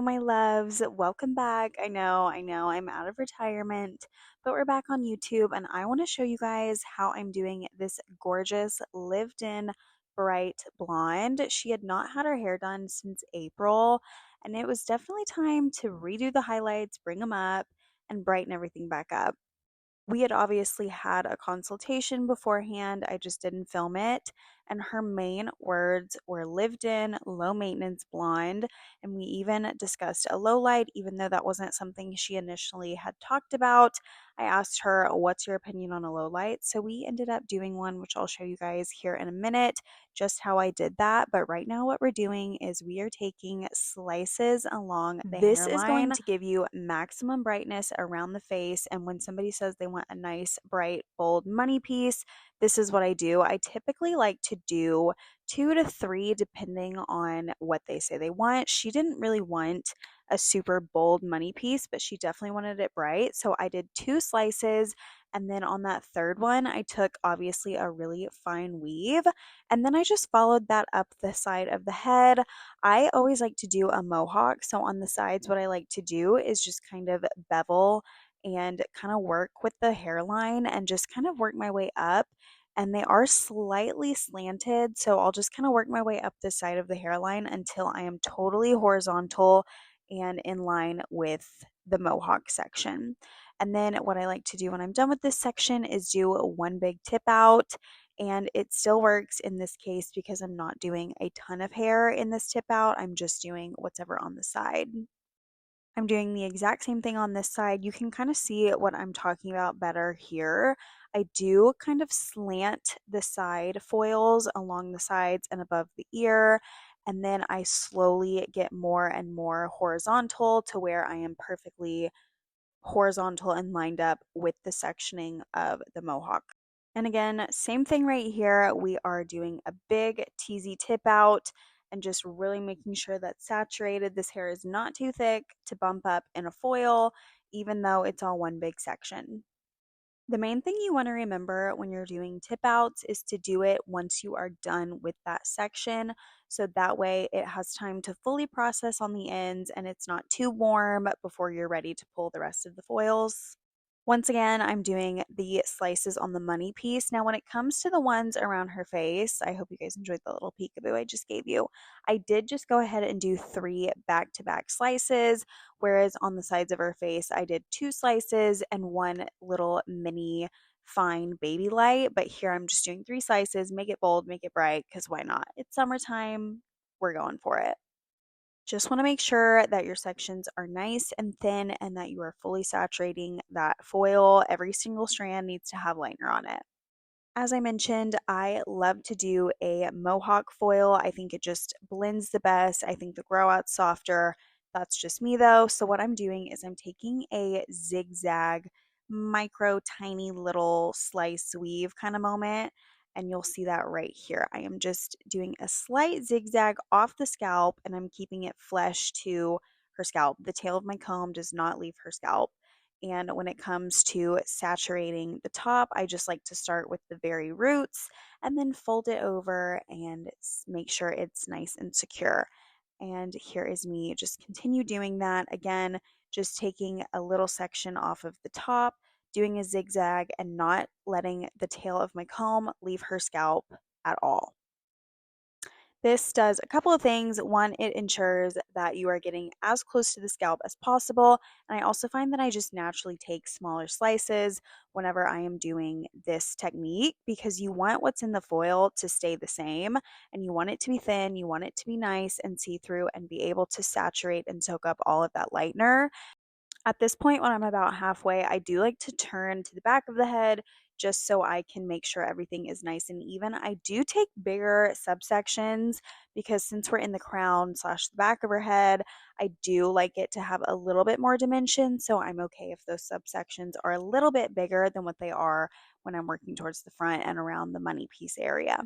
my loves. Welcome back. I know, I'm out of retirement, but we're back on YouTube and I want to show you guys how I'm doing this gorgeous lived in bright blonde. She had not had her hair done since April, and it was definitely time to redo the highlights, bring them up, and brighten everything back up. We had obviously had a consultation beforehand. I just didn't film it. And her main words were lived in, low maintenance blonde. And we even discussed a low light, even though that wasn't something she initially had talked about. I asked her, what's your opinion on a low light? So we ended up doing one, which I'll show you guys here in a minute, just how I did that. But right now, what we're doing is we are taking slices along the hairline. This is going to give you maximum brightness around the face. And when somebody says they want a nice, bright, bold money piece, this is what I do. I typically like to do 2 to 3 depending on what they say they want. She didn't really want a super bold money piece, but she definitely wanted it bright. So I did 2 slices. And then on that third one, I took obviously a really fine weave. And then I just followed that up the side of the head. I always like to do a mohawk. So on the sides, what I like to do is just kind of bevel and kind of work with the hairline and just kind of work my way up. And they are slightly slanted, so I'll just kind of work my way up the side of the hairline until I am totally horizontal and in line with the mohawk section. And then what I like to do when I'm done with this section is do one big tip out. And it still works in this case because I'm not doing a ton of hair in this tip out. I'm just doing whatever on the side. I'm doing the exact same thing on this side. You can kind of see what I'm talking about better here. I do kind of slant the side foils along the sides and above the ear, and then I slowly get more and more horizontal to where I am perfectly horizontal and lined up with the sectioning of the mohawk. And again, same thing right here. We are doing a big teasy tip out and just really making sure that's saturated. This hair is not too thick to bump up in a foil, even though it's all one big section. The main thing you want to remember when you're doing tip outs is to do it once you are done with that section. So that way it has time to fully process on the ends and it's not too warm before you're ready to pull the rest of the foils. Once again, I'm doing the slices on the money piece. Now, when it comes to the ones around her face, I hope you guys enjoyed the little peekaboo I just gave you. I did just go ahead and do 3 back-to-back slices, whereas on the sides of her face, I did 2 slices and one little mini fine baby light. But here I'm just doing 3 slices, make it bold, make it bright, because why not? It's summertime, we're going for it. Just want to make sure that your sections are nice and thin and that you are fully saturating that foil. Every single strand needs to have lightener on it. As I mentioned, I love to do a mohawk foil. I think it just blends the best. I think the grow out's softer. That's just me though. So what I'm doing is I'm taking a zigzag, micro, tiny little slice weave kind of moment. And you'll see that right here. I am just doing a slight zigzag off the scalp and I'm keeping it flush to her scalp. The tail of my comb does not leave her scalp. And when it comes to saturating the top, I just like to start with the very roots and then fold it over and make sure it's nice and secure. And here is me just continue doing that. Again, just taking a little section off of the top, doing a zigzag and not letting the tail of my comb leave her scalp at all. This does a couple of things. One, it ensures that you are getting as close to the scalp as possible. And I also find that I just naturally take smaller slices whenever I am doing this technique because you want what's in the foil to stay the same and you want it to be thin, you want it to be nice and see-through and be able to saturate and soak up all of that lightener. At this point, when I'm about halfway, I do like to turn to the back of the head just so I can make sure everything is nice and even. I do take bigger subsections because since we're in the crown slash the back of her head, I do like it to have a little bit more dimension. So I'm okay if those subsections are a little bit bigger than what they are when I'm working towards the front and around the money piece area.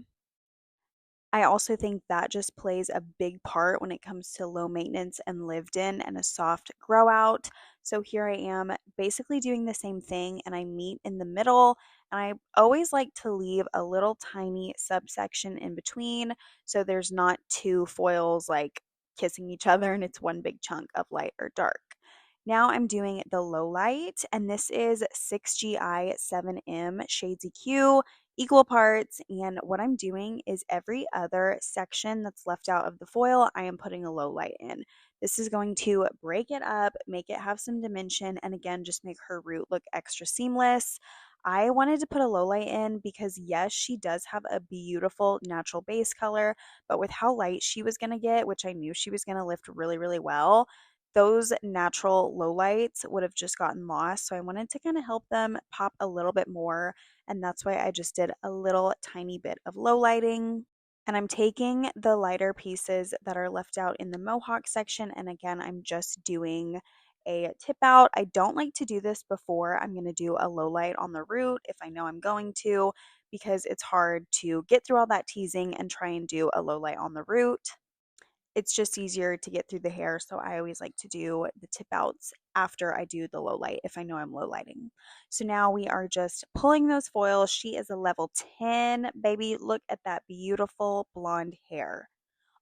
I also think that just plays a big part when it comes to low maintenance and lived in and a soft grow out. So here I am basically doing the same thing and I meet in the middle and I always like to leave a little tiny subsection in between so there's not 2 foils like kissing each other and it's one big chunk of light or dark. Now I'm doing the low light, and this is 6GI 7M Shades EQ, equal parts. And what I'm doing is every other section that's left out of the foil, I am putting a low light in. This is going to break it up, make it have some dimension, and again, just make her root look extra seamless. I wanted to put a low light in because, yes, she does have a beautiful natural base color, but with how light she was going to get, which I knew she was going to lift really, really well, those natural lowlights would have just gotten lost. So I wanted to kind of help them pop a little bit more. And that's why I just did a little tiny bit of low lighting. And I'm taking the lighter pieces that are left out in the mohawk section. And again, I'm just doing a tip out. I don't like to do this before I'm going to do a low light on the root if I know I'm going to, because it's hard to get through all that teasing and try and do a low light on the root. It's just easier to get through the hair, so I always like to do the tip outs after I do the low light if I know I'm low lighting. So now we are just pulling those foils. She is a level 10, baby. Look at that beautiful blonde hair.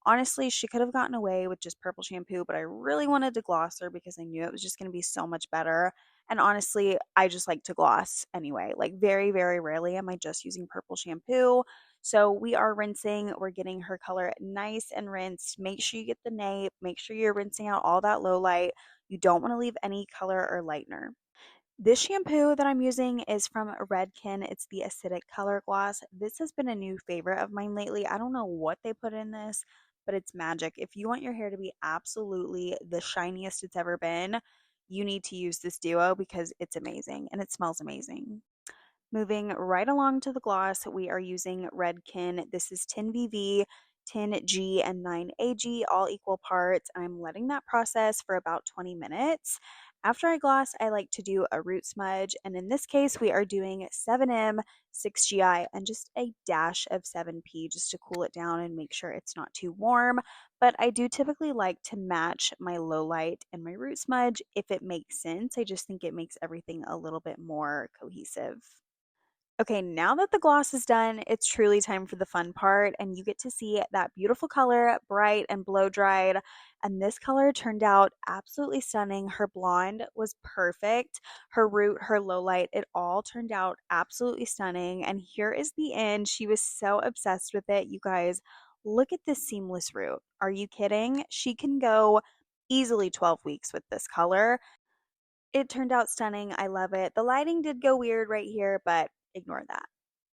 Honestly, she could have gotten away with just purple shampoo, but I really wanted to gloss her because I knew it was just going to be so much better. And honestly, I just like to gloss anyway. Like, very, very rarely am I just using purple shampoo. So we are rinsing. We're getting her color nice and rinsed. Make sure you get the nape. Make sure you're rinsing out all that low light. You don't want to leave any color or lightener. This shampoo that I'm using is from Redken. It's the Acidic Color Gloss. This has been a new favorite of mine lately. I don't know what they put in this, but it's magic. If you want your hair to be absolutely the shiniest it's ever been, you need to use this duo because it's amazing and it smells amazing. Moving right along to the gloss, we are using Redken. This is 10VV, 10G, and 9AG, all equal parts. I'm letting that process for about 20 minutes. After I gloss, I like to do a root smudge, and in this case, we are doing 7M, 6GI, and just a dash of 7P just to cool it down and make sure it's not too warm. But I do typically like to match my low light and my root smudge if it makes sense. I just think it makes everything a little bit more cohesive. Okay, now that the gloss is done, it's truly time for the fun part, and you get to see that beautiful color, bright and blow dried. And this color turned out absolutely stunning. Her blonde was perfect. Her root, her low light, it all turned out absolutely stunning. And here is the end. She was so obsessed with it. You guys, look at this seamless root. Are you kidding? She can go easily 12 weeks with this color. It turned out stunning. I love it. The lighting did go weird right here, but ignore that.